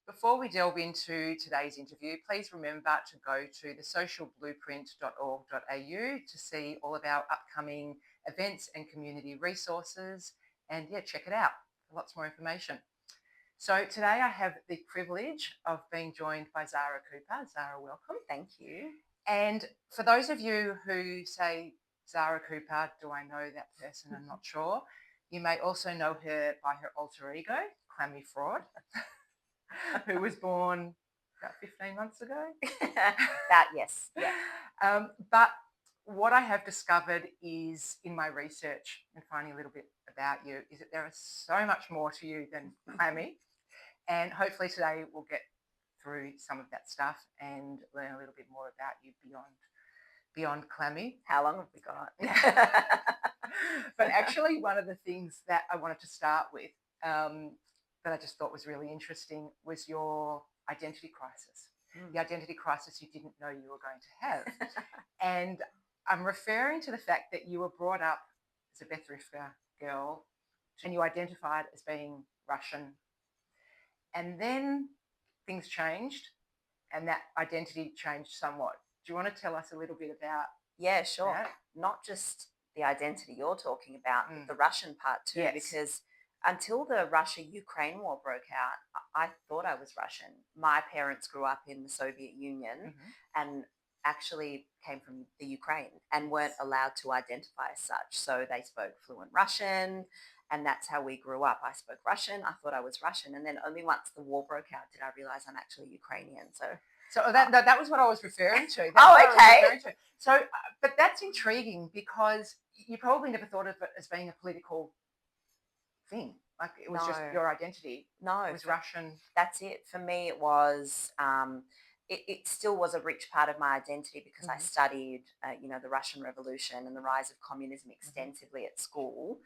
Before we delve into today's interview, please remember to go to thesocialblueprint.org.au to see all of our upcoming events and community resources. And yeah, check it out for lots more information. So today I have the privilege of being joined by Zara Cooper. Zara, welcome. Thank you. And for those of you who say, Zara Cooper, do I know that person? I'm not sure. You may also know her by her alter ego, Clammy Fraud, who was born about 15 months ago. Yes. Yeah. But what I have discovered is in my research and finding a little bit about you is that there is so much more to you than Clammy. And hopefully today we'll get through some of that stuff and learn a little bit more about you beyond Clammy. How long have we got? But actually, one of the things that I wanted to start with that I just thought was really interesting was your identity crisis. The identity crisis you didn't know you were going to have. And I'm referring to the fact that you were brought up as a Beth Rivka girl and you identified as being Russian. And then things changed and that identity changed somewhat. Do you want to tell us a little bit about Yeah, sure. that? Not just the identity you're talking about, but the Russian part too, Yes. because until the Russia-Ukraine war broke out, I thought I was Russian. My parents grew up in the Soviet Union and actually came from the Ukraine and weren't allowed to identify as such. So they spoke fluent Russian, and that's how we grew up. I spoke Russian. I thought I was Russian. And then only once the war broke out did I realize I'm actually Ukrainian. So that was what I was referring to. Okay. So, but that's intriguing because you probably never thought of it as being a political thing. Like it was just your identity. No. It was Russian. That's it. For me, it was, it still was a rich part of my identity because I studied, the Russian Revolution and the rise of communism extensively at school.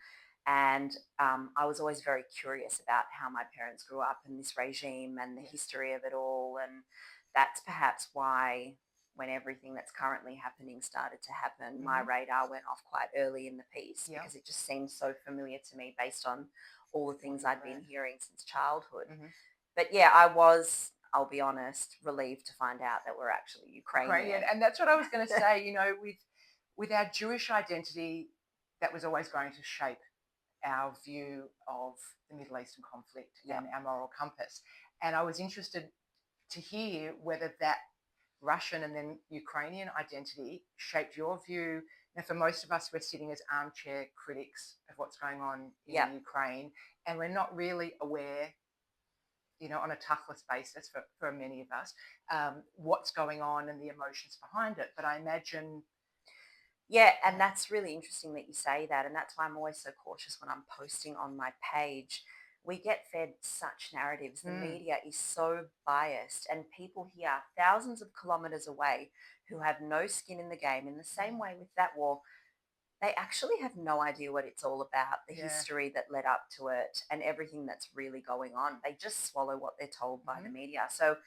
And I was always very curious about how my parents grew up in this regime and the history of it all. And that's perhaps why when everything that's currently happening started to happen, my radar went off quite early in the piece because it just seemed so familiar to me based on all the things I'd been hearing since childhood. But yeah, I was, I'll be honest, relieved to find out that we're actually Ukrainian. And that's what I was going to say, with our Jewish identity, that was always going to shape our view of the Middle Eastern conflict and our moral compass. And I was interested to hear whether that Russian and then Ukrainian identity shaped your view. Now, for most of us, we're sitting as armchair critics of what's going on in Ukraine, and we're not really aware, on a toughness basis for many of us, what's going on and the emotions behind it. But I imagine... Yeah, and that's really interesting that you say that, and that's why I'm always so cautious when I'm posting on my page. We get fed such narratives. The media is so biased, and people here thousands of kilometres away who have no skin in the game. In the same way with that war, they actually have no idea what it's all about, the history that led up to it and everything that's really going on. They just swallow what they're told by the media. So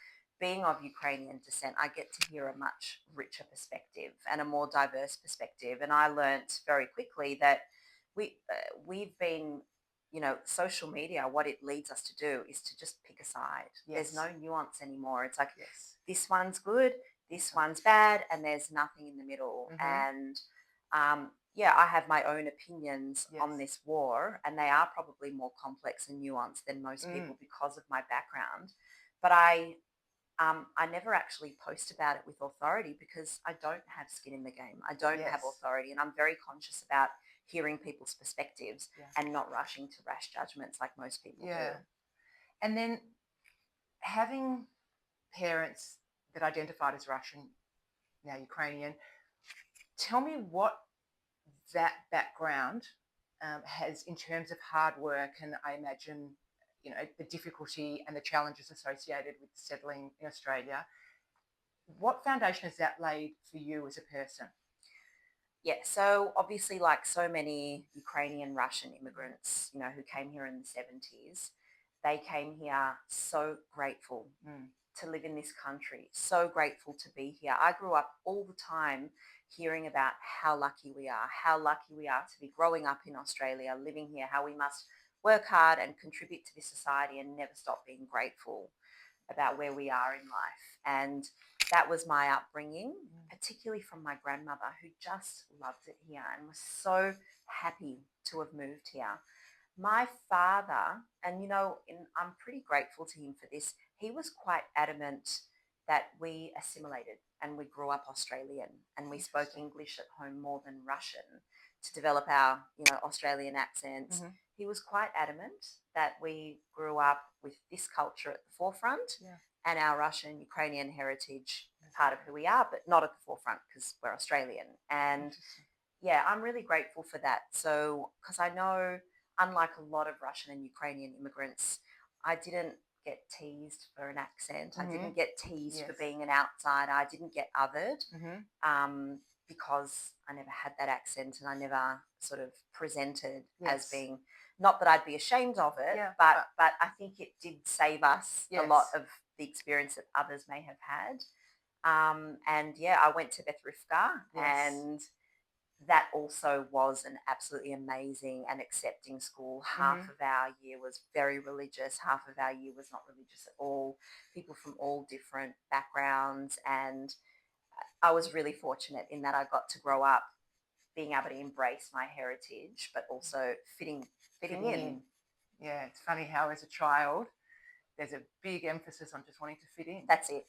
being of Ukrainian descent, I get to hear a much richer perspective and a more diverse perspective. And I learnt very quickly that we've been, social media, what it leads us to do is to just pick a side. There's no nuance anymore. It's like, this one's good, this one's bad, and there's nothing in the middle. And I have my own opinions on this war, and they are probably more complex and nuanced than most people because of my background. But I never actually post about it with authority because I don't have skin in the game. I don't have authority, and I'm very conscious about hearing people's perspectives and not rushing to rash judgments like most people do. And then having parents that identified as Russian, now Ukrainian, tell me what that background has in terms of hard work and I imagine, the difficulty and the challenges associated with settling in Australia. What foundation has that laid for you as a person? Yeah, so obviously like so many Ukrainian Russian immigrants, who came here in the 70s, they came here so grateful to live in this country, so grateful to be here. I grew up all the time hearing about how lucky we are to be growing up in Australia, living here, how we must work hard and contribute to this society and never stop being grateful. about where we are in life. And that was my upbringing, particularly from my grandmother, who just loved it here and was so happy to have moved here. My father, and I'm pretty grateful to him for this, he was quite adamant that we assimilated and we grew up Australian and we spoke English at home more than Russian to develop our, Australian accents. Mm-hmm. He was quite adamant that we grew up with this culture at the forefront and our Russian, Ukrainian heritage part of who we are, but not at the forefront because we're Australian. And yeah, I'm really grateful for that. So, because I know, unlike a lot of Russian and Ukrainian immigrants, I didn't get teased for an accent. I didn't get teased for being an outsider. I didn't get othered because I never had that accent and I never sort of presented as being, not that I'd be ashamed of it, but I think it did save us a lot of the experience that others may have had. And I went to Beth Rivka and that also was an absolutely amazing and accepting school. Half of our year was very religious, half of our year was not religious at all, people from all different backgrounds. And I was really fortunate in that I got to grow up being able to embrace my heritage, but also fitting in. Yeah, it's funny how as a child, there's a big emphasis on just wanting to fit in. That's it.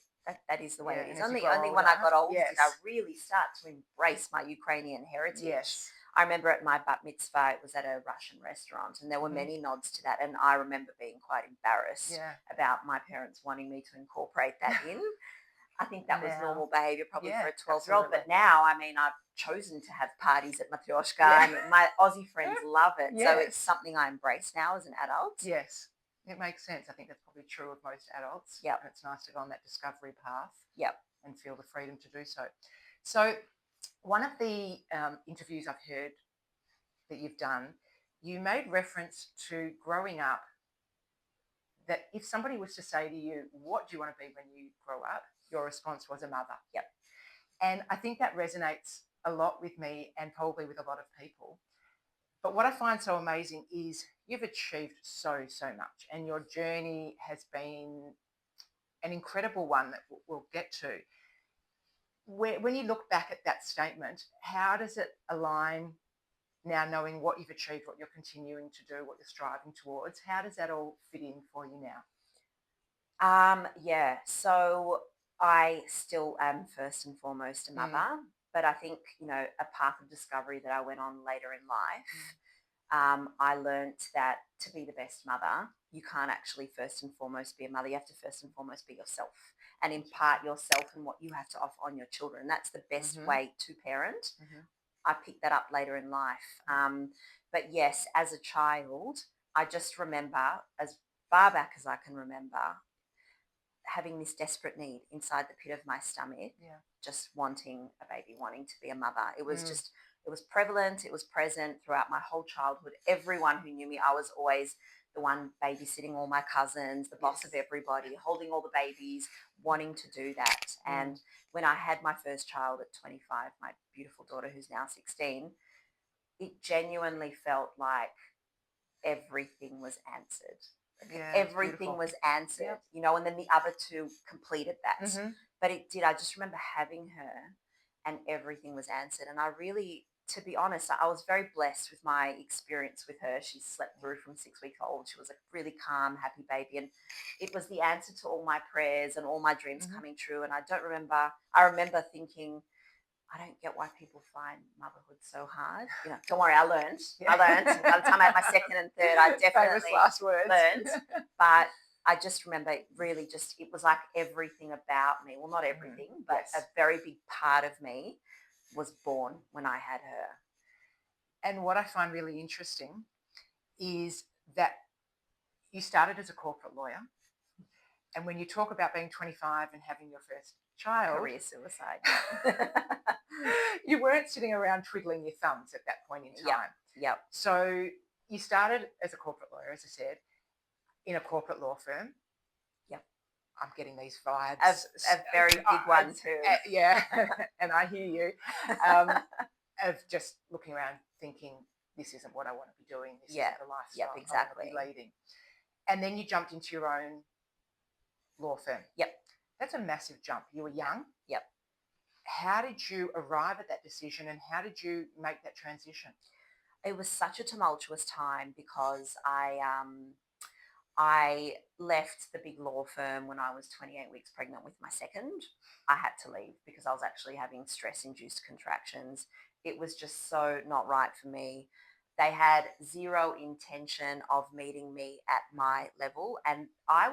That is the way it is. Only when I got older did I really start to embrace my Ukrainian heritage. Yes. I remember at my bat mitzvah, it was at a Russian restaurant, and there were many nods to that. And I remember being quite embarrassed about my parents wanting me to incorporate that in. I think that was normal behaviour probably for a 12-year-old. But now, I mean, I've chosen to have parties at Matryoshka and my Aussie friends love it. So it's something I embrace now as an adult. Yes. It makes sense. I think that's probably true of most adults. Yep. And it's nice to go on that discovery path. Yep. And feel the freedom to do so. So one of the interviews I've heard that you've done, you made reference to growing up, that if somebody was to say to you, what do you want to be when you grow up? Your response was a mother. Yep. And I think that resonates a lot with me and probably with a lot of people. But what I find so amazing is you've achieved so much, and your journey has been an incredible one that we'll get to. When you look back at that statement, how does it align now, knowing what you've achieved, what you're continuing to do, what you're striving towards? How does that all fit in for you now? So I still am first and foremost a mother, but I think, a path of discovery that I went on later in life, I learnt that to be the best mother, you can't actually first and foremost be a mother. You have to first and foremost be yourself and impart yourself and what you have to offer on your children. That's the best way to parent. I picked that up later in life. But yes, as a child, I just remember, as far back as I can remember, having this desperate need inside the pit of my stomach, just wanting a baby, wanting to be a mother. It was just, it was prevalent, it was present throughout my whole childhood. Everyone who knew me, I was always the one babysitting all my cousins, the boss of everybody, holding all the babies, wanting to do that. And when I had my first child at 25, my beautiful daughter who's now 16, it genuinely felt like everything was answered. Everything was answered, and then the other two completed that. But it did. I just remember having her and everything was answered. And I really, to be honest, I was very blessed with my experience with her. She slept through from 6 weeks old. She was a really calm, happy baby. And it was the answer to all my prayers and all my dreams coming true. And I remember thinking, I don't get why people find motherhood so hard. Don't worry, I learned. By the time I had my second and third, I definitely learned. But I just remember it was like everything about me. Well, not everything, but a very big part of me was born when I had her. And what I find really interesting is that you started as a corporate lawyer. And when you talk about being 25 and having your first child, career suicide, you weren't sitting around twiddling your thumbs at that point in time. Yep. So you started as a corporate lawyer, as I said, in a corporate law firm. Yep. I'm getting these vibes. A very big one too. Yeah, and I hear you. Of just looking around thinking, this isn't what I want to be doing. This isn't the lifestyle I want to be leading. And then you jumped into your own law firm. Yep. That's a massive jump. You were young. Yep. How did you arrive at that decision, and how did you make that transition? It was such a tumultuous time because I left the big law firm when I was 28 weeks pregnant with my second. I had to leave because I was actually having stress-induced contractions. It was just so not right for me. They had zero intention of meeting me at my level, and I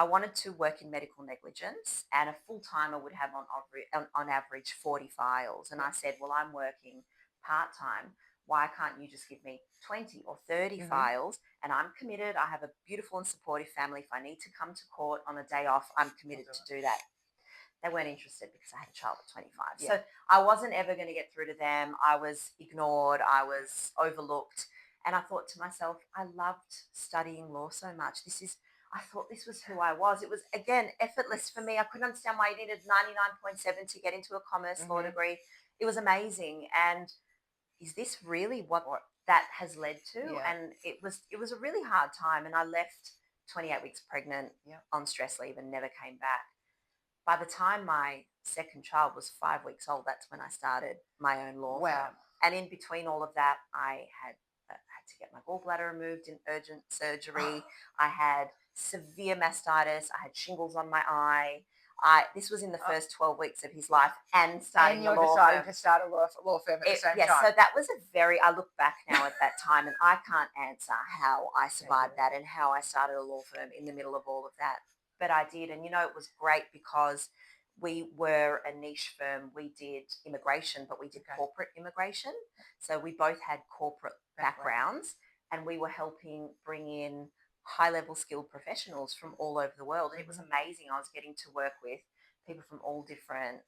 wanted to work in medical negligence, and a full-timer would have on average 40 files. And I said, well, I'm working part-time. Why can't you just give me 20 or 30 files, and I'm committed. I have a beautiful and supportive family. If I need to come to court on a day off, I'm committed to do that. They weren't interested because I had a child at 25. Yeah. So I wasn't ever going to get through to them. I was ignored. I was overlooked. And I thought to myself, I loved studying law so much. I thought this was who I was. It was, again, effortless for me. I couldn't understand why I needed 99.7 to get into a commerce law degree. It was amazing. And is this really what that has led to? Yeah. And it was a really hard time, and I left 28 weeks pregnant on stress leave and never came back. By the time my second child was 5 weeks old, that's when I started my own law firm. And in between all of that, I had to get my gallbladder removed in urgent surgery. I had severe mastitis. I had shingles on my eye. This was in the first 12 weeks of his life, and starting and the law deciding firm. to start a law firm at the same Yes, time. so that was I look back now at that time, and I can't answer how I survived that and how I started a law firm in the middle of all of that. But I did, and it was great because we were a niche firm. We did immigration, but we did corporate immigration. So we both had corporate backgrounds, and we were helping bring in high-level skilled professionals from all over the world. And it was amazing. I was getting to work with people from all different,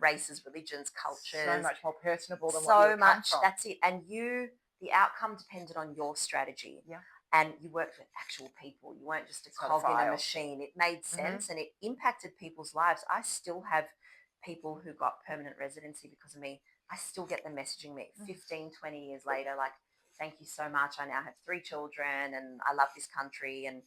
races, religions, cultures. So much more personable than what you come from. That's it. And the outcome depended on your strategy. Yeah. And you worked with actual people. You weren't just a cog in a machine. It made sense and it impacted people's lives. I still have people who got permanent residency because of me. I still get them messaging me 15, 20 years later, like, thank you so much. I now have 3 children and I love this country. And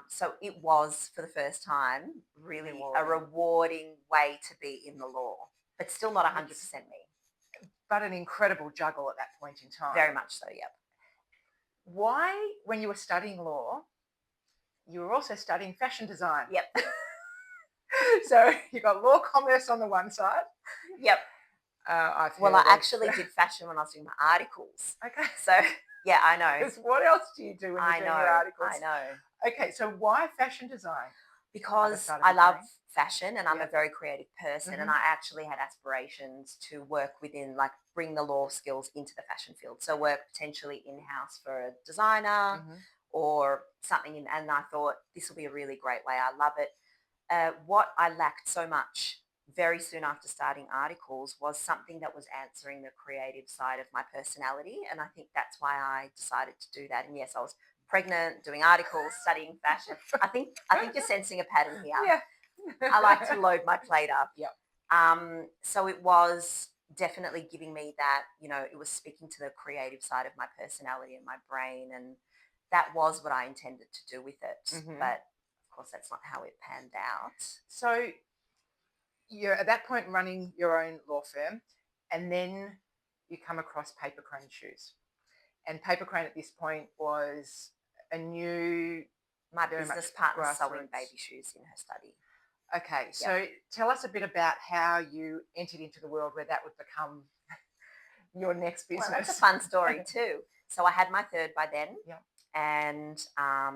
so it was, for the first time, really a rewarding way to be in the law, but still not 100% me. But an incredible juggle at that point in time. Very much so, yep. Why, when you were studying law, you were also studying fashion design? Yep. So you got law commerce on the one side. Yep. I actually did fashion when I was doing my articles. Okay. So, yeah, I know. Because what else do you do when you're doing your articles? I know. Okay, so why fashion design? Because I love fashion and I'm a very creative person, and I actually had aspirations to work within, like, bring the law skills into the fashion field. So work potentially in-house for a designer or something. And I thought this will be a really great way. I love it. What I lacked so much very soon after starting articles was something that was answering the creative side of my personality. And I think that's why I decided to do that. And yes, I was pregnant, doing articles, studying fashion. I think you're sensing a pattern here. Yeah. I like to load my plate up. Yep. So it was definitely giving me that, it was speaking to the creative side of my personality and my brain. And that was what I intended to do with it. But of course, that's not how it panned out. So you're at that point running your own law firm, and then you come across PaperKrane shoes. And PaperKrane at this point was a new... My business partner sewing baby shoes in her study. Okay, so tell us a bit about how you entered into the world where that would become your next business. Well, that's a fun story too. So I had my third by then, and I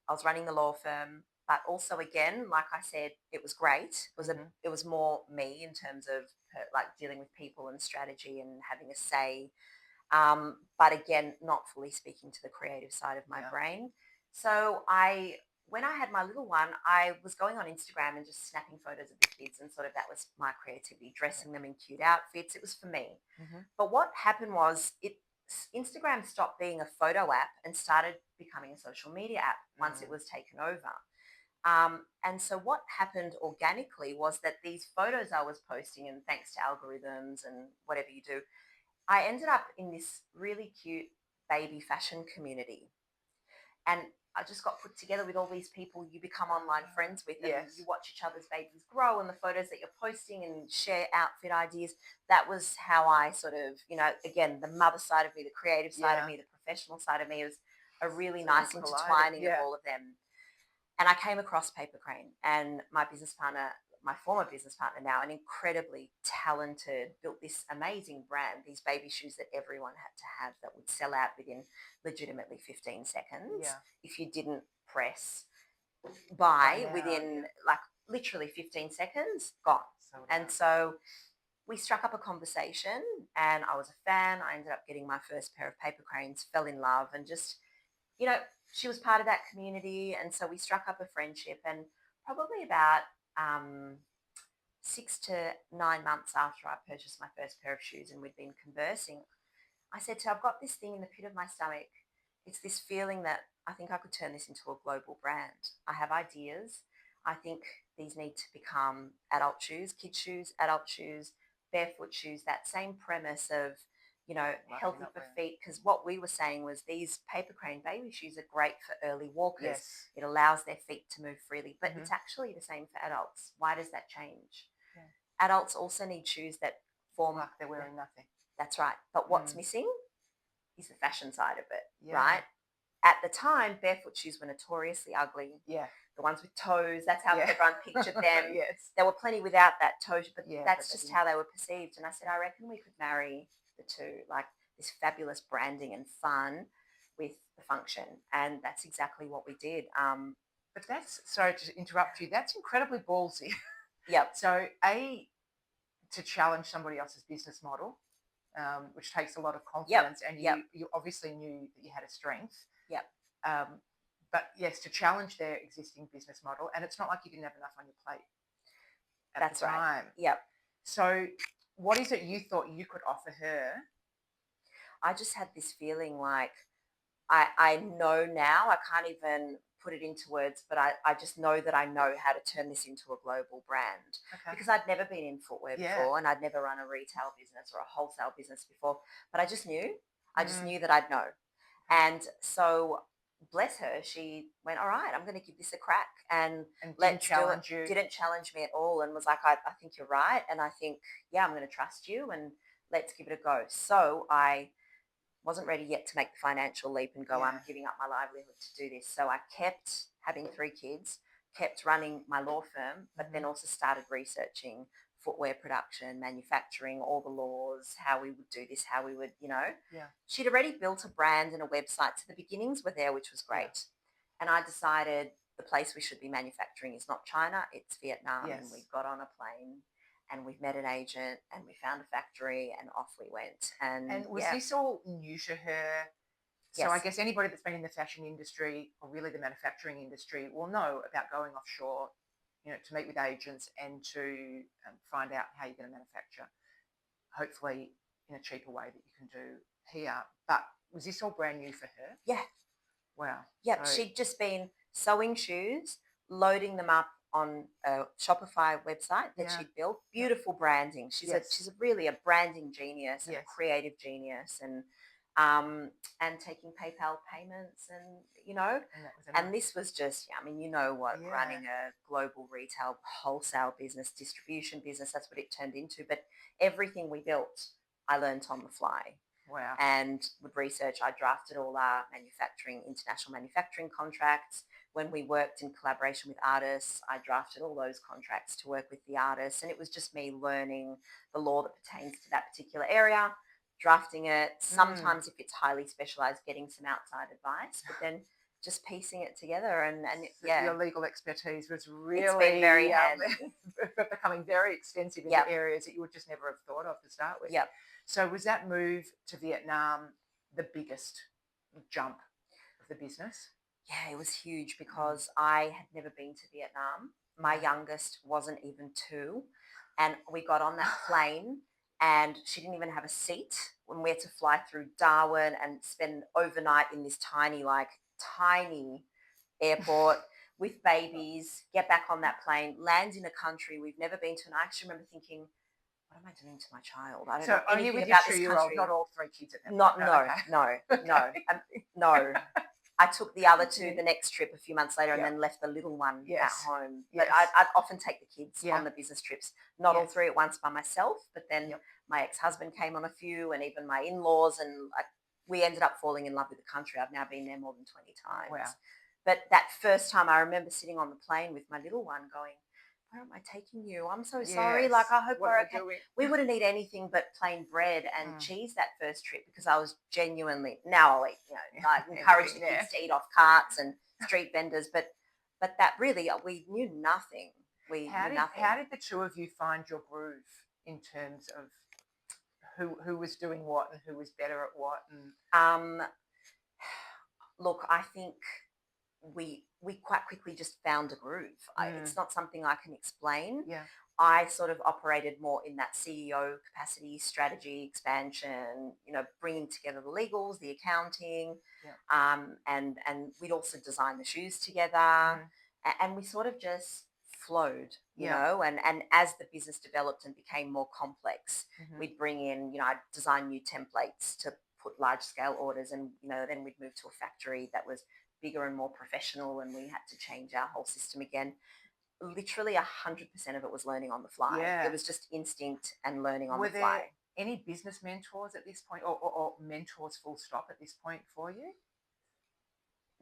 was running the law firm. But also, again, like I said, it was great. It was more me in terms of like dealing with people and strategy and having a say. But again, not fully speaking to the creative side of my brain. So when I had my little one, I was going on Instagram and just snapping photos of the kids, and sort of that was my creativity, dressing them in cute outfits. It was for me. But what happened was Instagram stopped being a photo app and started becoming a social media app once it was taken over. And so what happened organically was that these photos I was posting, and thanks to algorithms and whatever you do, I ended up in this really cute baby fashion community. And I just got put together with all these people you become online friends with, and Yes. you watch each other's babies grow and the photos that you're posting and share outfit ideas. That was how I sort of, again, the mother side of me, the creative side of Yeah. me, the professional side of me, was a really It's all nice collided. intertwining of Yeah. all of them. And I came across PaperKrane, and my business partner, my former business partner now, an incredibly talented, built this amazing brand, these baby shoes that everyone had to have that would sell out within legitimately 15 seconds Yeah. if you didn't press buy now, within yeah. like literally 15 seconds, gone. Sold And out. so we struck up a conversation, and I was a fan. I ended up getting my first pair of PaperKranes, fell in love, and just, she was part of that community. And so we struck up a friendship. And probably about 6 to 9 months after I purchased my first pair of shoes and we'd been conversing, I said to her, I've got this thing in the pit of my stomach. It's this feeling that I think I could turn this into a global brand. I have ideas. I think these need to become adult shoes, kids shoes, adult shoes, barefoot shoes, that same premise of, healthy not for wearing. feet. Because what we were saying was these PaperKrane baby shoes are great for early walkers. Yes. It allows their feet to move freely, but Mhm. it's actually the same for adults. Why does that change? Yeah. Adults also need shoes that form. Like they're wearing nothing. That's right. But what's missing is the fashion side of it, Yeah. right? At the time, barefoot shoes were notoriously ugly. Yeah. The ones with toes, that's how Yeah. everyone pictured them. Yes. There were plenty without that toe, but Yeah, that's but they just didn't. how they were perceived. And I said, I reckon we could marry the two, like this fabulous branding and fun with the function. And that's exactly what we did. But that's, sorry to interrupt you, that's incredibly ballsy. Yep. So, to challenge somebody else's business model, which takes a lot of confidence, and you obviously knew that you had a strength. Yep. But yes, to challenge their existing business model, and it's not like you didn't have enough on your plate at That's the time. right. Yep. So, what is it you thought you could offer her? I just had this feeling like I know now, I can't even put it into words, but I just know that I know how to turn this into a global brand. Okay. Because I'd never been in footwear before, and I'd never run a retail business or a wholesale business before, but I just knew. I just knew that I'd know. And so, bless her, she went, all right, I'm going to give this a crack. And didn't challenge you. Didn't challenge me at all, and was like, I think you're right. And I think, yeah, I'm going to trust you, and let's give it a go. So I wasn't ready yet to make the financial leap and go, I'm giving up my livelihood to do this. So I kept having 3 kids, kept running my law firm, but then also started researching footwear production, manufacturing, all the laws, how we would do this, how we would, Yeah. She'd already built a brand and a website. So the beginnings were there, which was great. And I decided the place we should be manufacturing is not China, it's Vietnam. Yes. And we got on a plane and we met an agent and we found a factory and off we went. And was this all new to her? So Yes. I guess anybody that's been in the fashion industry, or really the manufacturing industry, will know about going offshore, to meet with agents and to find out how you're going to manufacture, hopefully in a cheaper way that you can do here. But was this all brand new for her? Yeah. Wow. Yep. So, she'd just been sewing shoes, loading them up on a Shopify website that she'd built. Beautiful branding. She's really a branding genius and a creative genius, and taking PayPal payments, and this was just, running a global retail wholesale business, distribution business, that's what it turned into. But everything we built, I learned on the fly. Wow. And with research, I drafted all our international manufacturing contracts. When we worked in collaboration with artists, I drafted all those contracts to work with the artists. And it was just me learning the law that pertains to that particular area, drafting it. Sometimes if it's highly specialized, getting some outside advice, but then just piecing it together. And your legal expertise was really, it's been very handy. becoming very extensive in areas that you would just never have thought of to start with. Yep. So was that move to Vietnam the biggest jump of the business? Yeah, it was huge because I had never been to Vietnam. My youngest wasn't even 2. And we got on that plane and she didn't even have a seat when we had to fly through Darwin and spend overnight in this tiny airport with babies, get back on that plane, land in a country we've never been to. And I actually remember thinking, what am I doing to my child? I don't know anything only with about your this 2-year-old, country. not all 3 kids at that No. point. No. I took the other two Yeah. the next trip a few months later and Yep. then left the little one at Yes. home. But Yes. I'd often take the kids Yeah. on the business trips, not all Yes. three at once by myself, but then Yep. my ex-husband came on a few and even my in-laws, and we ended up falling in love with the country. I've now been there more than 20 times. Wow. But that first time I remember sitting on the plane with my little one going, where am I taking you? I'm so sorry. Yes. Like, I hope What we're am I okay. doing? We wouldn't eat anything but plain bread and Mm. cheese that first trip because I was genuinely, now I'll eat, I encourage the Everything, kids to eat off carts and street vendors, but that really, we knew nothing. How did the two of you find your groove in terms of who was doing what and who was better at what? And Look, I think we quite quickly just found a groove. It's not something I can explain. yeah. I sort of operated more in that CEO capacity, strategy, expansion, bringing together the legals, the accounting, and we'd also design the shoes together, and we sort of just flowed, and as the business developed and became more complex, we'd bring in, I'd design new templates to put large scale orders, and then we'd move to a factory that was bigger and more professional, and we had to change our whole system again. Literally 100% of it was learning on the fly. Yeah. It was just instinct and learning on Were the fly. there any business mentors at this point, or mentors full stop at this point for you?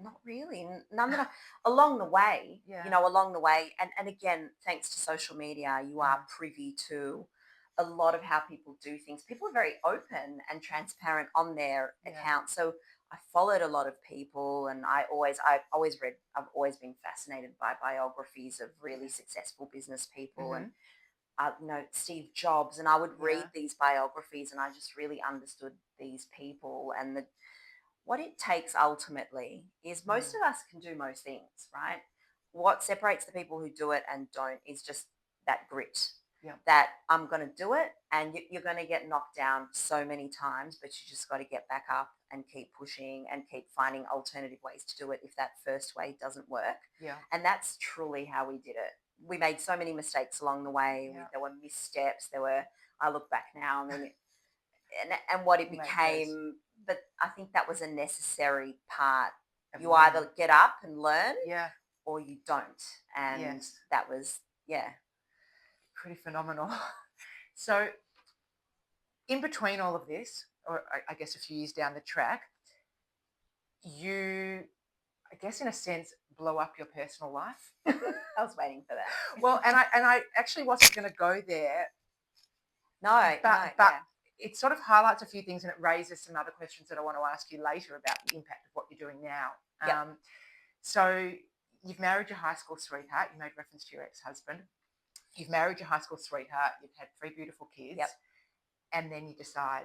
Not really. None that along the way, Yeah. along the way. And again, thanks to social media, you are privy to a lot of how people do things. People are very open and transparent on their accounts. So I followed a lot of people, and I've always been fascinated by biographies of really successful business people, and Steve Jobs, and I would read these biographies, and I just really understood these people, and what it takes ultimately is most of us can do most things, right? What separates the people who do it and don't is just that grit. Yeah. That I'm going to do it, and you're going to get knocked down so many times, but you just got to get back up and keep pushing and keep finding alternative ways to do it if that first way doesn't work. Yeah. And that's truly how we did it. We made so many mistakes along the way. Yeah. There were missteps. I look back now, and what it became, but I think that was a necessary part. You either get up and learn, or you don't, and that was pretty phenomenal. So in between all of this, or I guess a few years down the track, you, I guess in a sense, blow up your personal life. I was waiting for that. Well, and I actually wasn't going to go there. But it sort of highlights a few things, and it raises some other questions that I want to ask you later about the impact of what you're doing now. So you've married your high school sweetheart. You made reference to your ex-husband. You've married your high school sweetheart. You've had 3 beautiful kids. And then you decide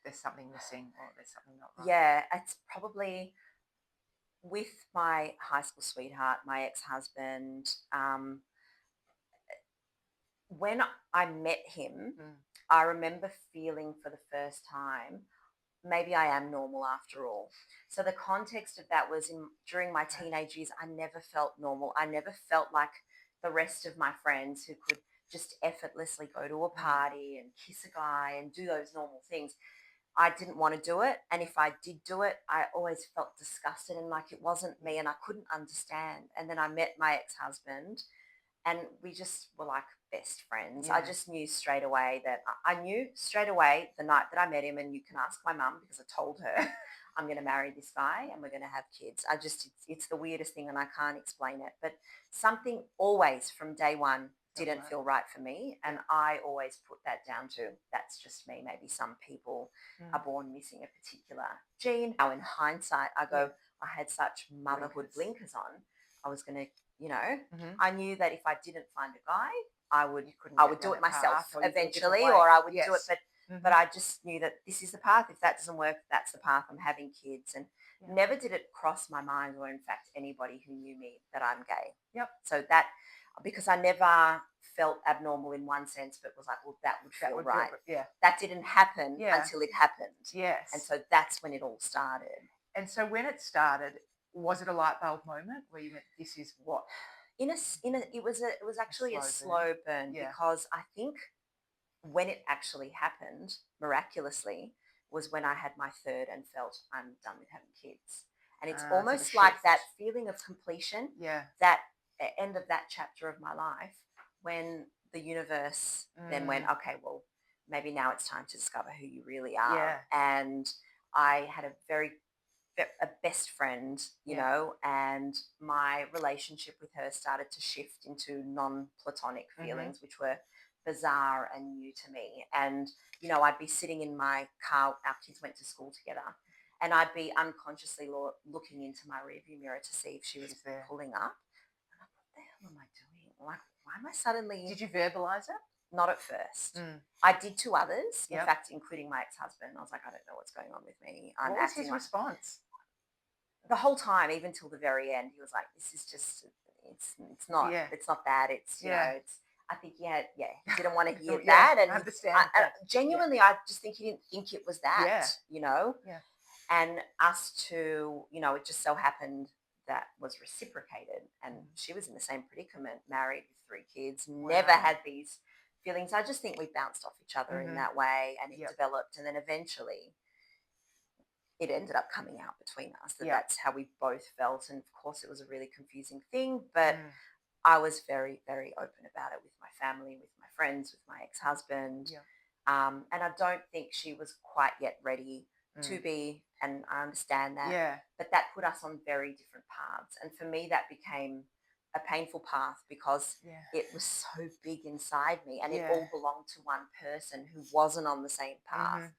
there's something missing, or there's something not right. Yeah, it's probably with my high school sweetheart, my ex-husband. When I met him, I remember feeling for the first time, maybe I am normal after all. So the context of that was during my teenage years, I never felt normal. I never felt like the rest of my friends who could just effortlessly go to a party and kiss a guy and do those normal things. I didn't want to do it. And if I did do it, I always felt disgusted and like it wasn't me, and I couldn't understand. And then I met my ex-husband, and we just were like best friends. Yeah. I just knew straight away the night that I met him, and you can ask my mum because I told her I'm going to marry this guy and we're going to have kids. It's the weirdest thing, and I can't explain it. But something always from day one didn't feel right for me, and I always put that down to that's just me. Maybe some people are born missing a particular gene. Now in hindsight, I go, I had such motherhood blinkers on. I was going to, I knew that if I didn't find a guy, I would do it myself eventually, or I would do it. But I just knew that this is the path. If that doesn't work, that's the path. I'm having kids, and never did it cross my mind, or in fact anybody who knew me, that I'm gay. So that, because I never felt abnormal in one sense, but was like, well, that would feel right. That didn't happen until it happened. And so that's when it all started. And so when it started, was it a light bulb moment where you went, this is what? It was actually a slow burn because I think when it actually happened miraculously was when I had my third and felt I'm done with having kids. And it's So the almost like shift. that feeling of completion, Yeah. that end of that chapter of my life, when the universe then went, okay, well, maybe now it's time to discover who you really are. Yeah. And I had a best friend, you Yeah. know, and my relationship with her started to shift into non-platonic feelings, which were bizarre and new to me. And, you know, I'd be sitting in my car, our kids went to school together, and I'd be unconsciously looking into my rearview mirror to see if she was there. pulling up. And I thought, what the hell am I doing? Like, why am I suddenly... Did you verbalize it? Not at first. I did to others, in Yep. fact, including my ex-husband. I was like, I don't know what's going on with me. I'm What was acting his like... response? The whole time, even till the very end, he was like, "This is just, it's not, Yeah. it's not that. It's, you Yeah. know, it's." I think, he didn't want to hear Yeah, that, and I understand that. genuinely, I just think he didn't think it was that, Yeah. you know. Yeah. And us two, you know, it just so happened that was reciprocated, and she was in the same predicament, married with 3 kids, never had these feelings. I just think we bounced off each other in that way, and it developed, and then eventually it ended up coming out between us that that's how we both felt. And of course it was a really confusing thing, but I was very, very open about it with my family, with my friends, with my ex-husband. And I don't think she was quite yet ready to be, and I understand that. But that put us on very different paths. And for me, that became a painful path because it was so big inside me, and it all belonged to one person who wasn't on the same path.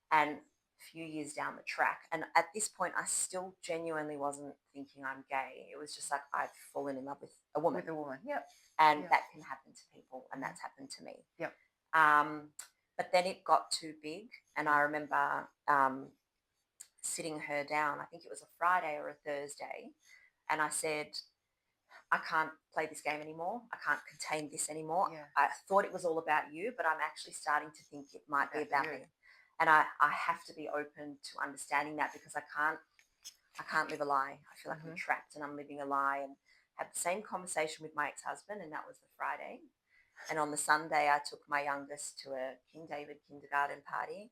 And a few years down the track, and at this point I still genuinely wasn't thinking I'm gay. It was just like I'd fallen in love with a woman. And that can happen to people, and that's happened to me. But then it got too big, and I remember sitting her down, I think it was a Friday or a Thursday, and I said, I can't play this game anymore. I can't contain this anymore. I thought it was all about you, but I'm actually starting to think it might be about me. And I have to be open to understanding that, because I can't live a lie. I feel like I'm trapped and I'm living a lie. And had the same conversation with my ex-husband, and that was the Friday. And on the Sunday, I took my youngest to a King David kindergarten party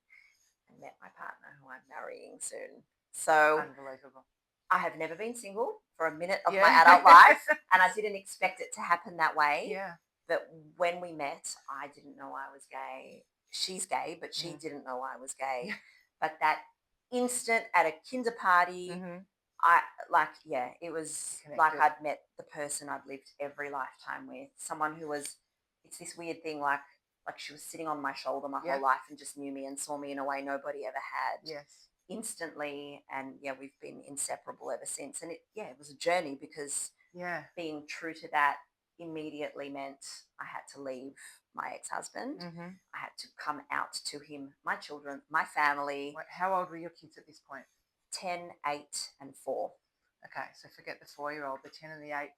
and met my partner, who I'm marrying soon. So unbelievable. I have never been single for a minute of my adult life, and I didn't expect it to happen that way. But when we met, I didn't know I was gay. She's gay, but she didn't know I was gay. But that instant at a kinder party, it was like I'd met the person I'd lived every lifetime with. Someone who was, it's this weird thing, like she was sitting on my shoulder my whole life and just knew me and saw me in a way nobody ever had. Instantly, and we've been inseparable ever since. And it was a journey, because being true to that immediately meant I had to leave my ex-husband. I had to come out to him, my children, my family. How old were your kids at this point? 10, 8 and 4. Okay, so forget the 4-year-old, the 10 and the 8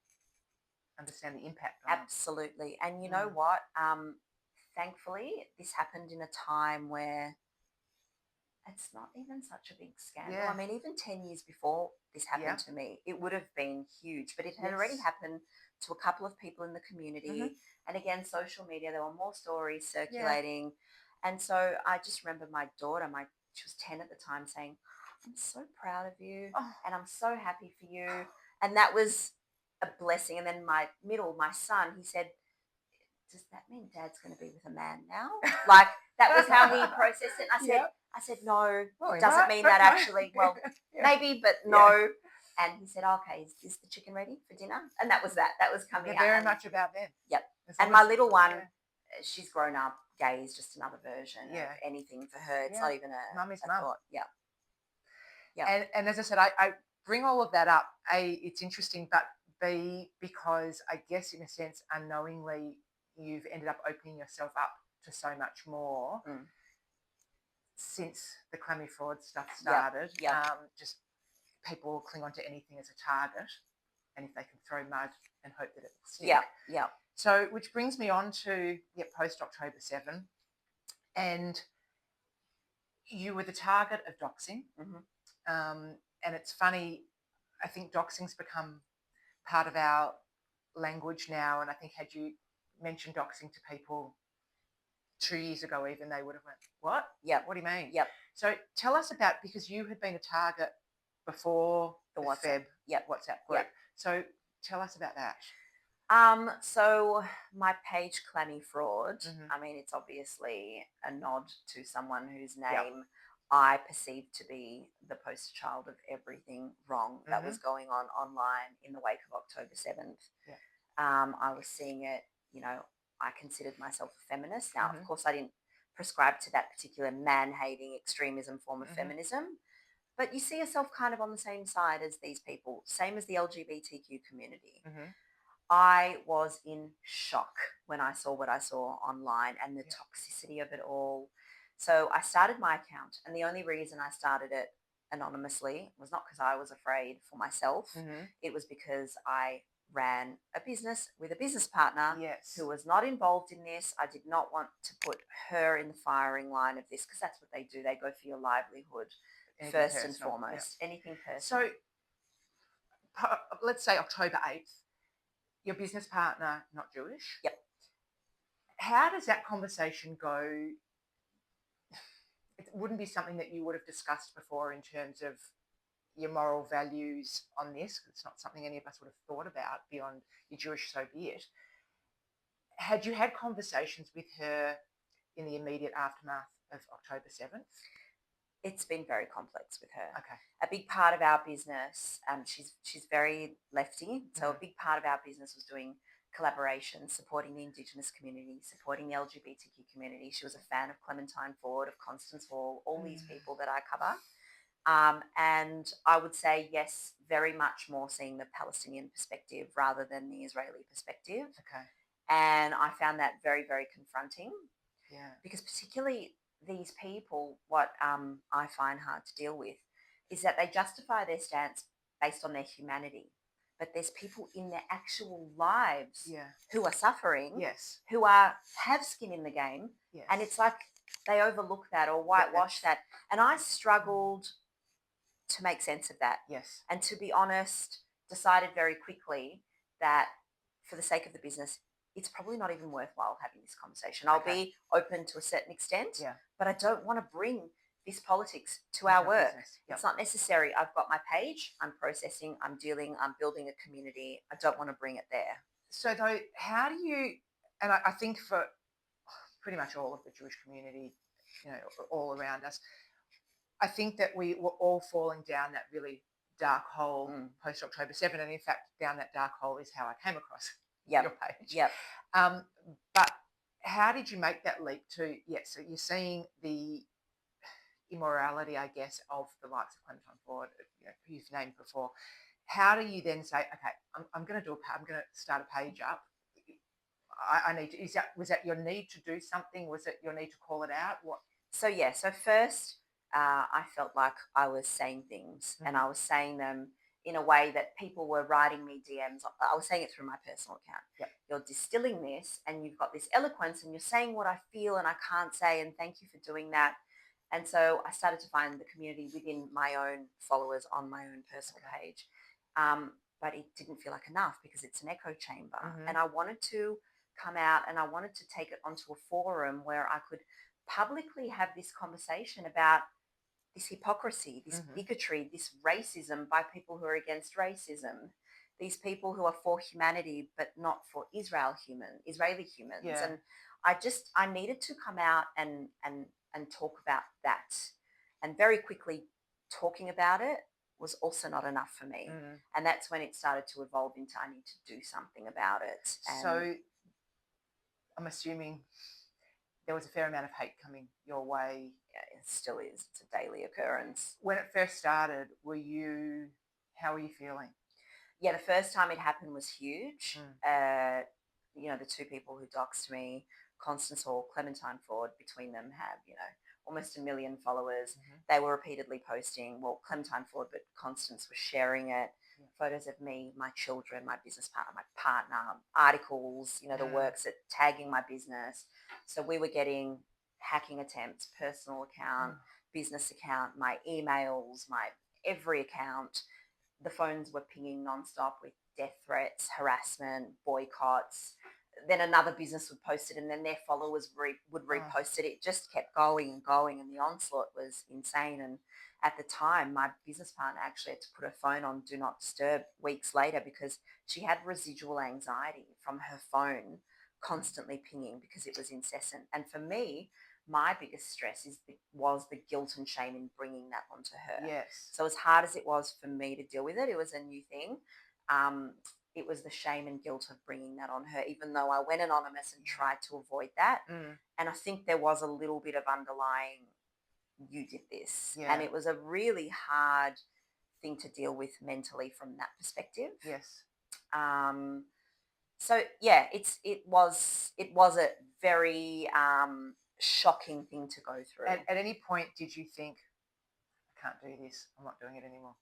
understand the impact on absolutely them. And you know what, thankfully this happened in a time where it's not even such a big scandal. I mean, even 10 years before this happened to me, it would have been huge, but it had already happened to a couple of people in the community. And again, social media, there were more stories circulating. And so I just remember my daughter, she was 10 at the time, saying, I'm so proud of you and I'm so happy for you. And that was a blessing. And then my son, he said, does that mean Dad's going to be with a man now? Like, that was how he processed it. I said, no, it doesn't mean that actually. Well, maybe, but no. And he said, okay, is the chicken ready for dinner? And that was that. That was coming out. Very much about them. Yep. And my little one, she's grown up. Gay is just another version of anything for her. It's not even a Mummy's mum. thought. Yeah. And as I said, I bring all of that up. A, it's interesting, but B, because I guess in a sense, unknowingly, you've ended up opening yourself up to so much more since the Clammy Fraud stuff started. Just people cling on to anything as a target, and if they can throw mud and hope that it will stick. So, which brings me on to post October 7, and you were the target of doxing. And it's funny, I think doxing's become part of our language now, and I think had you mentioned doxing to people 2 years ago even, they would have went, what? What do you mean? So tell us about, because you had been a target before The the WhatsApp. Feb Yep. WhatsApp group. Yep. So tell us about that. So my page, Clammy Fraud, Mhm. I mean, it's obviously a nod to someone whose Yep. name I perceived to be the poster child of everything wrong that was Mhm. going on online in the wake of October 7th. Yeah. I was seeing it, I considered myself a feminist. Now, of Mhm. course, I didn't prescribe to that particular man-hating extremism form of Mhm. feminism, but you see yourself kind of on the same side as these people, same as the LGBTQ community. Mhm. I was in shock when I saw what I saw online and the Yeah. toxicity of it all. So I started my account, and the only reason I started it anonymously was not because I was afraid for myself. Mhm. It was because I ran a business with a business partner Yes. who was not involved in this. I did not want to put her in the firing line of this because that's what they do. They go for your livelihood Anything first and personal. Yeah. foremost. Anything personal. So let's say October 8th, your business partner, not Jewish. Yep. How does that conversation go? It wouldn't be something that you would have discussed before in terms of your moral values on this. It's not something any of us would have thought about beyond you're Jewish, so be it. Had you had conversations with her in the immediate aftermath of October 7th? It's been very complex with her. Okay. A big part of our business, she's very lefty, so a Mhm. big part of our business was doing collaboration, supporting the Indigenous community, supporting the LGBTQ community. She was a fan of Clementine Ford, of Constance Hall, all these people that I cover. And I would say, yes, very much more seeing the Palestinian perspective rather than the Israeli perspective. Okay. And I found that very, very confronting Yeah. because particularly these people, what I find hard to deal with is that they justify their stance based on their humanity. But there's people in their actual lives Yeah. who are suffering, Yes. who have skin in the game, Yes. and it's like they overlook that or That- whitewash that. And I struggled to make sense of that. Yes. And to be honest, decided very quickly that for the sake of the business, it's probably not even worthwhile having this conversation. I'll Okay. be open to a certain extent, Yeah. but I don't want to bring this politics to Into our our work. business. Yep. It's not necessary. I've got my page, I'm processing, I'm dealing, I'm building a community. I don't want to bring it there. So though, how do you? And I think for pretty much all of the Jewish community, all around us, I think that we were all falling down that really dark hole post October 7. And in fact, down that dark hole is how I came across Yep. your page. Yep. But how did you make that leap to, so you're seeing the immorality, I guess, of the likes of Clementine Ford, who you've named before. How do you then say, okay, I'm going to I'm going to start a page up. I need to, was that your need to do something? Was it your need to call it out? What? So first, I felt like I was saying things and I was saying them in a way that people were writing me DMs. I was saying it through my personal account. Yep. You're distilling this and you've got this eloquence and you're saying what I feel and I can't say, and thank you for doing that. And so I started to find the community within my own followers on my own personal page. But it didn't feel like enough because it's an echo chamber. And I wanted to come out and I wanted to take it onto a forum where I could publicly have this conversation about this hypocrisy, this bigotry, this racism by people who are against racism, these people who are for humanity but not for Israeli humans. Yeah. And I needed to come out and talk about that. And very quickly talking about it was also not enough for me. And that's when it started to evolve into I need to do something about it. And So I'm assuming there was a fair amount of hate coming your way. yeah, it still is. It's a daily occurrence. When it first started, how were you feeling? Yeah, the first time it happened was huge. The two people who doxed me, Constance Hall, Clementine Ford, between them have, almost 1 million followers. They were repeatedly posting, Clementine Ford, but Constance was sharing it, photos of me, my children, my business partner, my partner, articles, the works at tagging my business. So we were getting hacking attempts, personal account, business account, my emails, my every account. The phones were pinging nonstop with death threats, harassment, boycotts. Then another business would post it and then their followers would repost it. It just kept going and going and the onslaught was insane. at the time, my business partner actually had to put her phone on Do Not Disturb weeks later because she had residual anxiety from her phone constantly pinging because it was incessant. And for me, my biggest stress was the guilt and shame in bringing that onto her. Yes. So as hard as it was for me to deal with it, it was a new thing. It was the shame and guilt of bringing that on her, even though I went anonymous and tried to avoid that. And I think there was a little bit of underlying, you did this. Yeah. And it was a really hard thing to deal with mentally from that perspective. Yes. So yeah, it was a very shocking thing to go through. At any point did you think, I can't do this, I'm not doing it anymore?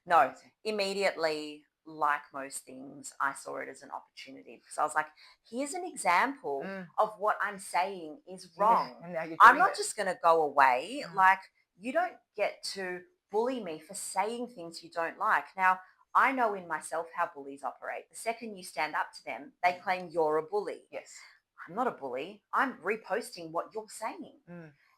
No, immediately, like most things, I saw it as an opportunity because I was like, here's an example of what I'm saying is wrong. Yeah, and now you're I'm doing not it. just going to go away. Like, you don't get to bully me for saying things you don't like. Now, I know in myself how bullies operate. The second you stand up to them, they claim you're a bully. Yes. I'm not a bully. I'm reposting what you're saying.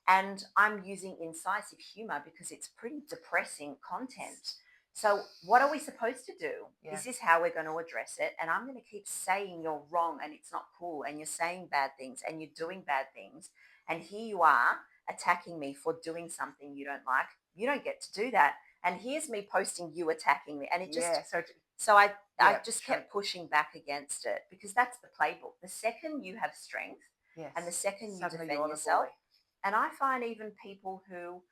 And I'm using incisive humor because it's pretty depressing content. So what are we supposed to do? Yeah. This is how we're going to address it. And I'm going to keep saying you're wrong and it's not cool and you're saying bad things and you're doing bad things. And here you are attacking me for doing something you don't like. You don't get to do that. And here's me posting you attacking me. And it just... Yeah, so I just kept pushing back against it because that's the playbook. The second you have strength and the second you Suddenly defend you're the yourself, bully. and I find even people who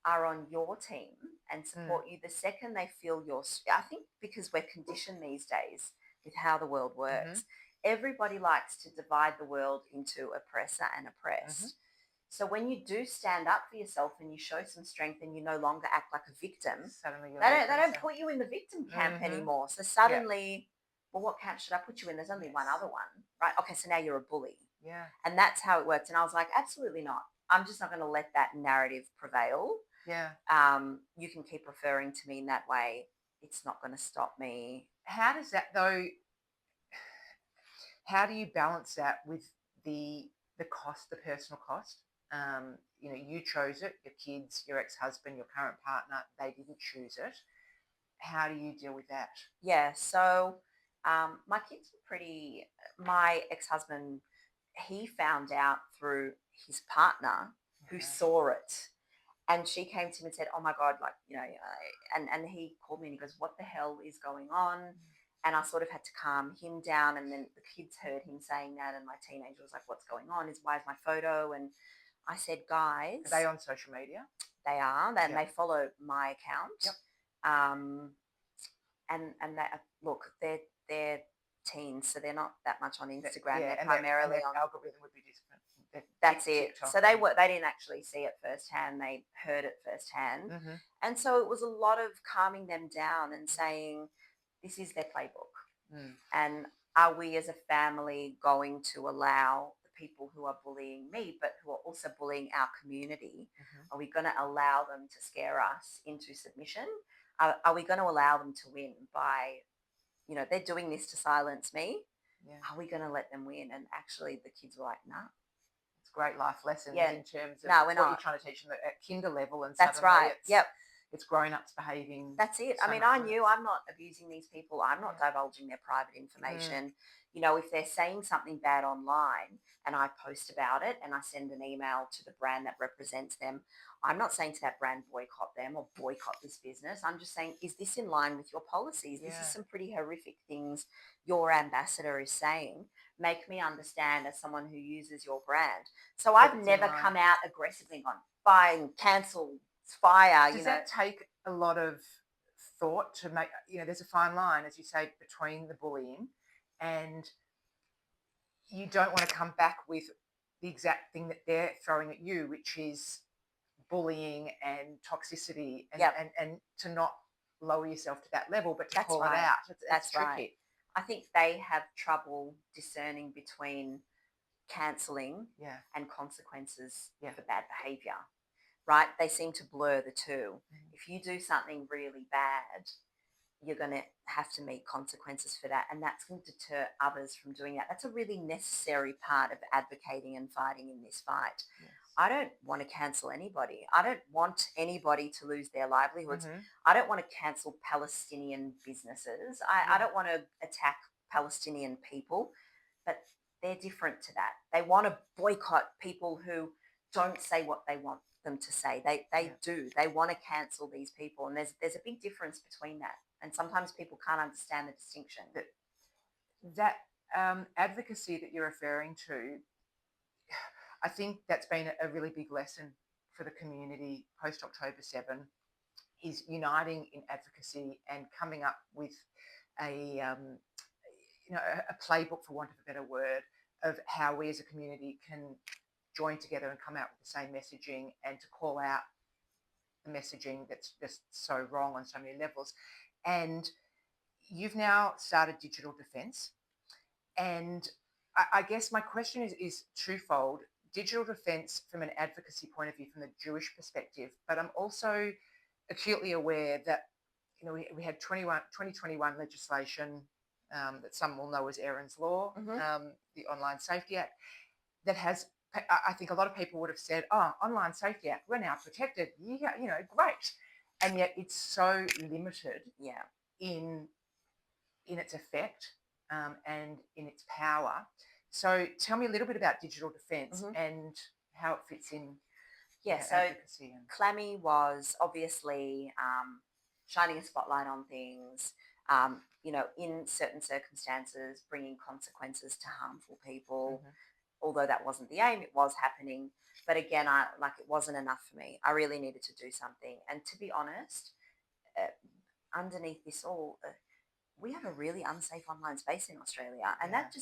are on your team and support you, the second they feel I think because we're conditioned these days with how the world works, everybody likes to divide the world into oppressor and oppressed. So when you do stand up for yourself and you show some strength and you no longer act like a victim, Suddenly they don't put you in the victim camp anymore. So suddenly, well, what camp should I put you in? There's only one other one, right? Okay, so now you're a bully. Yeah. And that's how it worked. And I was like, absolutely not. I'm just not going to let that narrative prevail. Yeah. You can keep referring to me in that way. It's not going to stop me. How does that though? How do you balance that with the cost, the personal cost? You chose it. Your kids, your ex-husband, your current partner, they didn't choose it. How do you deal with that? Yeah. So my kids were pretty. My ex-husband, he found out through his partner who saw it. And she came to him and said, oh, my God, and he called me and he goes, what the hell is going on? And I sort of had to calm him down. And then the kids heard him saying that. And my teenager was like, what's going on? Why is my photo? And I said, guys. Are they on social media? They are. And they follow my account. Yep. And they, look, they're teens, so they're not that much on Instagram. Yeah, they're primarily their on... algorithm would be different. That's it. So they didn't actually see it firsthand. They heard it firsthand. And so it was a lot of calming them down and saying, this is their playbook. And are we as a family going to allow the people who are bullying me, but who are also bullying our community, are we going to allow them to scare us into submission? Are we going to allow them to win by, they're doing this to silence me? Yeah. Are we going to let them win? And actually the kids were like, no. Great life lessons in terms of what you're trying to teach them at kinder level, and that's right. It's grown-ups behaving. That's it. I mean, I knew I'm not abusing these people. I'm not divulging their private information. If they're saying something bad online and I post about it and I send an email to the brand that represents them, I'm not saying to that brand, boycott them or boycott this business. I'm just saying, is this in line with your policies? This is some pretty horrific things your ambassador is saying. Make me understand as someone who uses your brand. So I've never come out aggressively and gone, fine, cancel, fire. Does that take a lot of thought to make, there's a fine line, as you say, between the bullying and you don't want to come back with the exact thing that they're throwing at you, which is bullying and toxicity, and to not lower yourself to that level, but to call it out. That's tricky. Right. I think they have trouble discerning between cancelling and consequences for bad behaviour, right? They seem to blur the two. If you do something really bad, you're going to have to meet consequences for that, and that's going to deter others from doing that. That's a really necessary part of advocating and fighting in this fight. Yes. I don't want to cancel anybody. I don't want anybody to lose their livelihoods. Mm-hmm. I don't want to cancel Palestinian businesses. I Yeah. don't want to attack Palestinian people, but they're different to that. They want to boycott people who don't say what they want them to say. They Yeah. do. They want to cancel these people, and there's a big difference between that. And sometimes people can't understand the distinction. That advocacy that you're referring to, I think that's been a really big lesson for the community post October 7, is uniting in advocacy and coming up with a a playbook, for want of a better word, of how we as a community can join together and come out with the same messaging and to call out the messaging that's just so wrong on so many levels. And you've now started Digital Defence. And I guess my question is twofold. Digital defence from an advocacy point of view, from the Jewish perspective, but I'm also acutely aware that we had 2021 legislation that some will know as Aaron's Law, the Online Safety Act, that has, I think a lot of people would have said, oh, Online Safety Act, we're now protected. Yeah, great. And yet it's so limited in its effect and in its power. So tell me a little bit about digital defence and how it fits in. So advocacy and... Clammy was obviously shining a spotlight on things, in certain circumstances, bringing consequences to harmful people. Although that wasn't the aim, it was happening. But again, it wasn't enough for me. I really needed to do something. And to be honest, underneath this all, we have a really unsafe online space in Australia, and that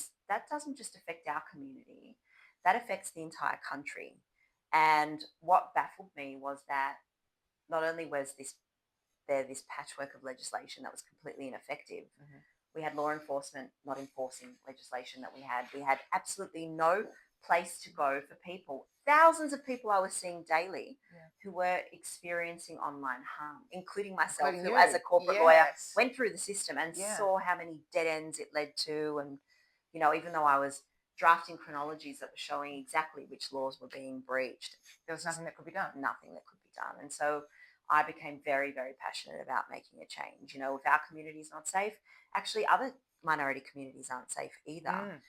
doesn't just affect our community, that affects the entire country. And what baffled me was that not only was there this patchwork of legislation that was completely ineffective, we had law enforcement not enforcing legislation that we had absolutely no place to go for people. Thousands of people I was seeing daily who were experiencing online harm, including myself, who as a corporate lawyer went through the system and saw how many dead ends it led to. And, even though I was drafting chronologies that were showing exactly which laws were being breached, there was nothing that could be done. Nothing that could be done. And so I became very, very passionate about making a change. If our community is not safe, actually other minority communities aren't safe either.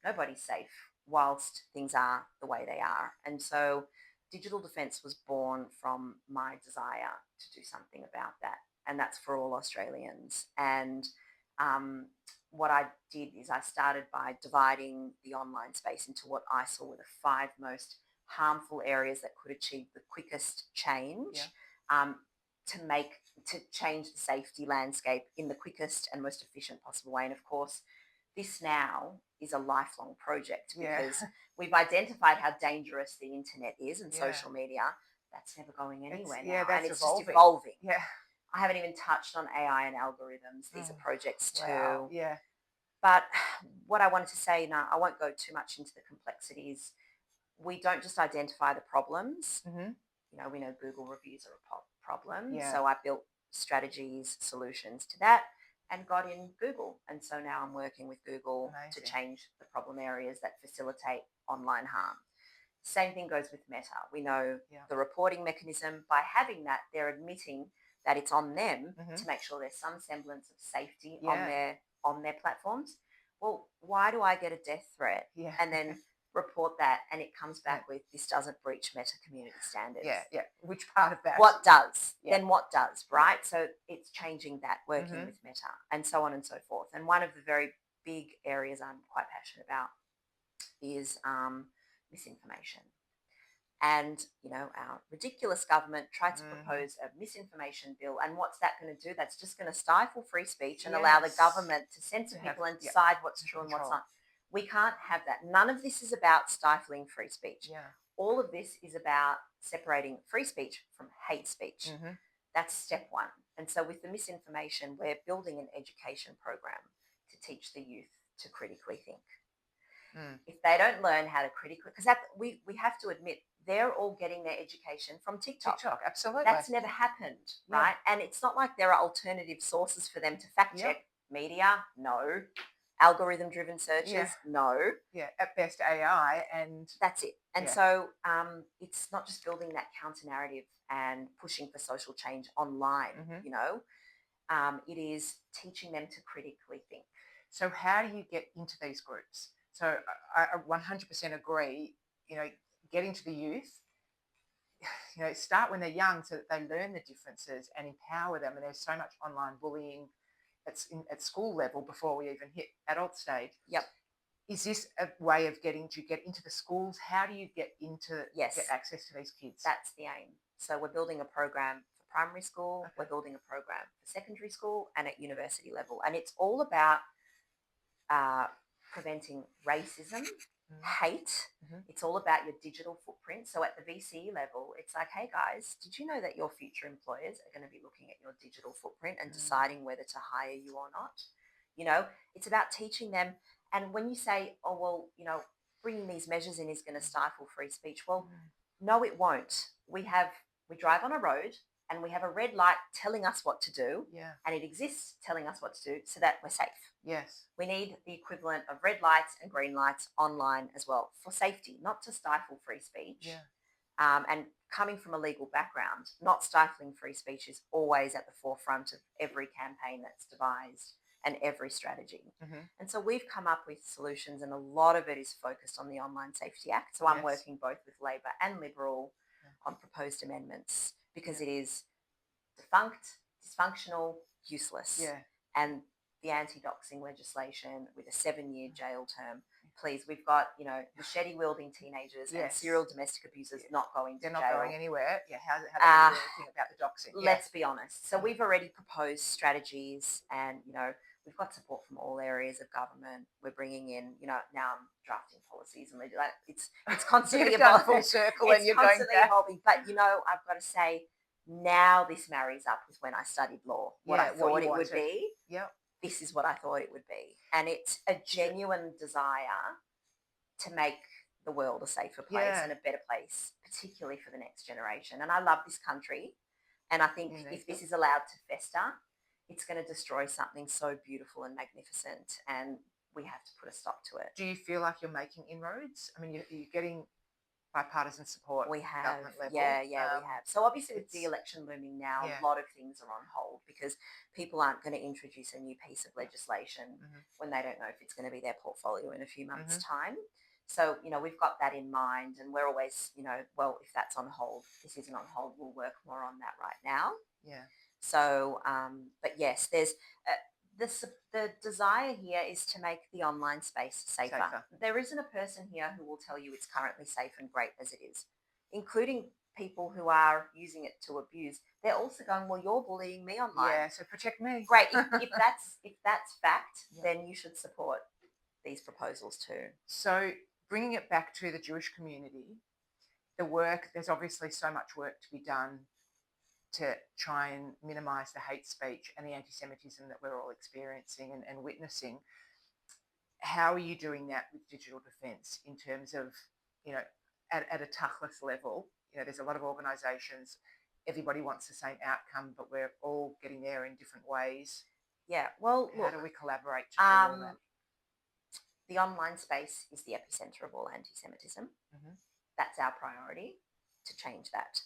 Nobody's safe whilst things are the way they are. And so Digital Defence was born from my desire to do something about that. And that's for all Australians. And what I did is I started by dividing the online space into what I saw were the 5 most harmful areas that could achieve the quickest change to change the safety landscape in the quickest and most efficient possible way. And of course, this now is a lifelong project because we've identified how dangerous the internet is and social media. That's never going anywhere now. And it's just evolving. I haven't even touched on AI and algorithms. These are projects too. But what I wanted to say, now I won't go too much into the complexities. We don't just identify the problems. We know Google reviews are a problem. So I built strategies, solutions to that, and got in Google. And so now I'm working with Google to change the problem areas that facilitate online harm. Same thing goes with Meta. We know the reporting mechanism. By having that, they're admitting that it's on them to make sure there's some semblance of safety on their platforms. Well, why do I get a death threat and then report that and it comes back with this doesn't breach Meta community standards? Which part of that? What does? Then what does, right? So it's changing that, working with Meta and so on and so forth. And one of the very big areas I'm quite passionate about is misinformation. And, our ridiculous government tried to propose a misinformation bill. And what's that going to do? That's just going to stifle free speech and allow the government to censor people and decide what's true and what's not. We can't have that. None of this is about stifling free speech. All of this is about separating free speech from hate speech. That's step 1. And so with the misinformation, we're building an education program to teach the youth to critically think. If they don't learn how to critically, because we have to admit, they're all getting their education from TikTok. Absolutely. That's never happened, right? And it's not like there are alternative sources for them to fact check. Media, no. Algorithm-driven searches? Yeah. No. Yeah, at best AI, and That's it. And yeah. so it's not just building that counter narrative and pushing for social change online, it is teaching them to critically think. So how do you get into these groups? So I 100% agree. Getting to the youth. Start when they're young so that they learn the differences and empower them. And there's so much online bullying at school level before we even hit adult stage. Yep. Is this a way of do you get into the schools? How do you get Yes. get access to these kids? That's the aim. So we're building a program for primary school, Okay. we're building a program for secondary school and at university level. And it's all about preventing racism, hate. It's all about your digital footprint. So at the VCE level, it's like, hey guys, did you know that your future employers are going to be looking at your digital footprint and deciding whether to hire you or not? It's about teaching them. And when you say, oh, well, bringing these measures in is going to stifle free speech. Well, no, it won't. We drive on a road and we have a red light telling us what to do. Yeah. And it exists telling us what to do so that we're safe. Yes. We need the equivalent of red lights and green lights online as well for safety, not to stifle free speech. Yeah. And coming from a legal background, not stifling free speech is always at the forefront of every campaign that's devised and every strategy. And so we've come up with solutions, and a lot of it is focused on the Online Safety Act. So I'm working both with Labor and Liberal on proposed amendments because it is defunct, dysfunctional, useless. Yeah. And the anti-doxing legislation with a 7-year jail term. Please, we've got, machete-wielding teenagers and serial domestic abusers not going to jail. They're not going anywhere. Yeah, how do you do anything about the doxing? Let's be honest. So we've already proposed strategies and, we've got support from all areas of government. We're bringing in, now I'm drafting policies and it's constantly evolving. Full circle and you're constantly going back. evolving. But, I've got to say, now this marries up with when I studied law. What I thought it would be. Yep. This is what I thought it would be. And it's a genuine desire to make the world a safer place and a better place, particularly for the next generation. And I love this country. And I think if this is allowed to fester, it's going to destroy something so beautiful and magnificent. And we have to put a stop to it. Do you feel like you're making inroads? I mean, you're getting bipartisan support. We have, government level. we have. So obviously with the election looming now, a lot of things are on hold because people aren't going to introduce a new piece of legislation when they don't know if it's going to be their portfolio in a few months' time. So, we've got that in mind, and we're always, well, if that's on hold, this isn't on hold, we'll work more on that right now. Yeah. So, but yes, there's the desire here is to make the online space safer. There isn't a person here who will tell you it's currently safe and great as it is, including people who are using it to abuse. They're also going, well, you're bullying me online. Yeah, so protect me. Great. If that's fact, then you should support these proposals too. So bringing it back to the Jewish community, there's obviously so much work to be done to try and minimise the hate speech and the anti-Semitism that we're all experiencing and witnessing. How are you doing that with digital defence in terms of, at a tachlis level? There's a lot of organisations, everybody wants the same outcome, but we're all getting there in different ways. Yeah, well, how do we collaborate to do all that? The online space is the epicenter of all anti-Semitism. That's our priority, to change that.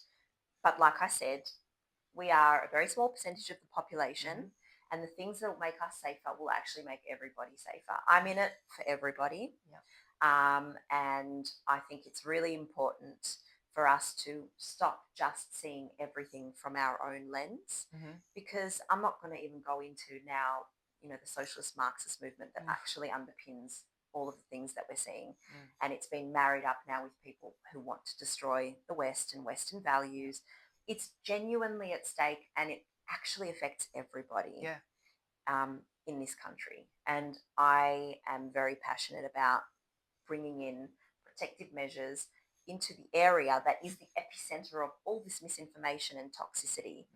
But like I said, we are a very small percentage of the population, and the things that will make us safer will actually make everybody safer. I'm in it for everybody. And I think it's really important for us to stop just seeing everything from our own lens, because I'm not going to even go into now, the socialist Marxist movement that actually underpins all of the things that we're seeing. And it's been married up now with people who want to destroy the West and Western values. It's genuinely at stake, and it actually affects everybody in this country. And I am very passionate about bringing in protective measures into the area that is the epicenter of all this misinformation and toxicity,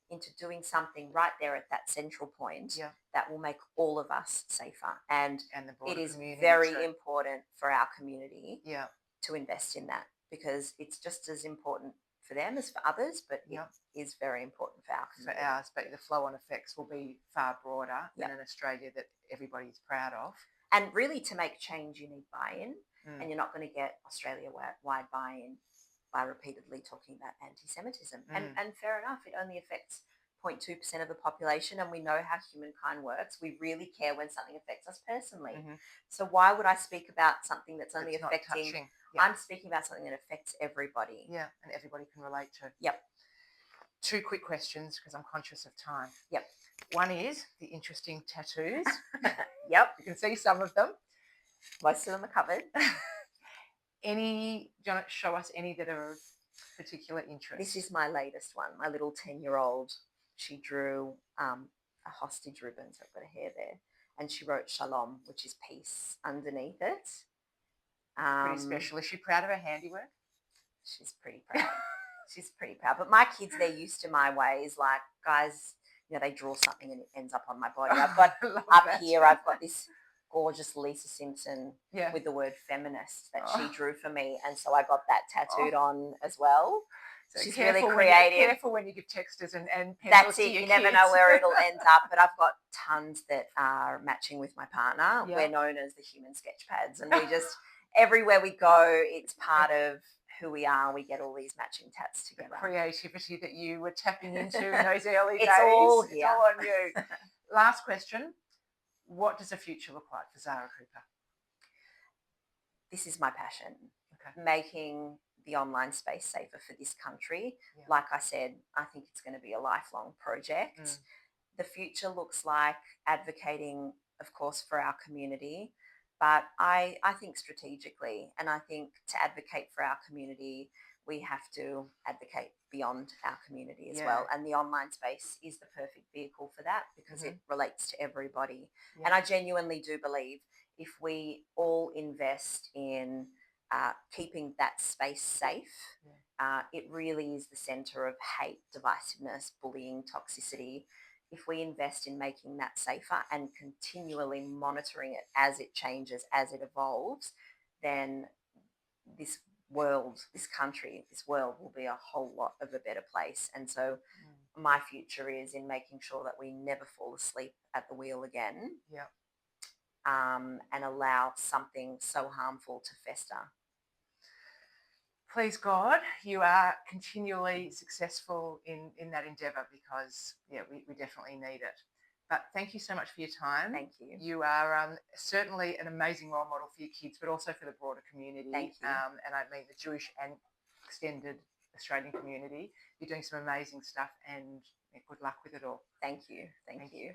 into doing something right there at that central point that will make all of us safer. And it is very important for our community to invest in that, because it's just as important for them as for others, but it is very important for our community. For ours, but the flow-on effects will be far broader than an Australia that everybody's proud of. And really, to make change, you need buy-in, Mm. and you're not going to get Australia-wide buy-in by repeatedly talking about anti-Semitism. And fair enough, it only affects 0.2% of the population, and we know how humankind works. We really care when something affects us personally. Mm-hmm. So why would I speak about something that's only It's not affecting? touching. Yeah. I'm speaking about something that affects everybody. Yeah, and everybody can relate to. Yep. 2 quick questions because I'm conscious of time. Yep. One is the interesting tattoos. Yep. You can see some of them. Most of them are covered. Do you want to show us any that are of particular interest? This is my latest one. My little 10-year-old, she drew a hostage ribbon, so I've got a hair there, and she wrote shalom, which is peace, underneath it. Pretty special. Is she proud of her handiwork? She's pretty proud. She's pretty proud. But my kids, they're used to my ways. Like, guys, they draw something and it ends up on my body. I've got here, I've got this gorgeous Lisa Simpson with the word feminist that she drew for me, and so I got that tattooed on as well. So she's really creative. Careful when you give textures and pencils. That's it. To your you never kids. know where it'll end up. But I've got tons that are matching with my partner. Yeah. We're known as the human sketch pads, and we just everywhere we go, it's part of who we are. We get all these matching tats together. The creativity that you were tapping into in those early days. It's all here. It's all on you. Last question. What does the future look like for Zara Cooper? This is my passion. Okay. Making the online space safer for this country. Yeah. Like I said, I think it's going to be a lifelong project. The future looks like advocating, of course, for our community, but I think strategically, and I think to advocate for our community, we have to advocate beyond our community as well. And the online space is the perfect vehicle for that because it relates to everybody. Yeah. And I genuinely do believe if we all invest in keeping that space safe, it really is the centre of hate, divisiveness, bullying, toxicity. If we invest in making that safer and continually monitoring it as it changes, as it evolves, then this world will be a whole lot of a better place. And so my future is in making sure that we never fall asleep at the wheel again. Yeah. And allow something so harmful to fester. Please God, you are continually successful in that endeavour because, we definitely need it. But thank you so much for your time. Thank you. You are certainly an amazing role model for your kids, but also for the broader community. Thank you. And I mean the Jewish and extended Australian community. You're doing some amazing stuff and good luck with it all. Thank you. Thank you.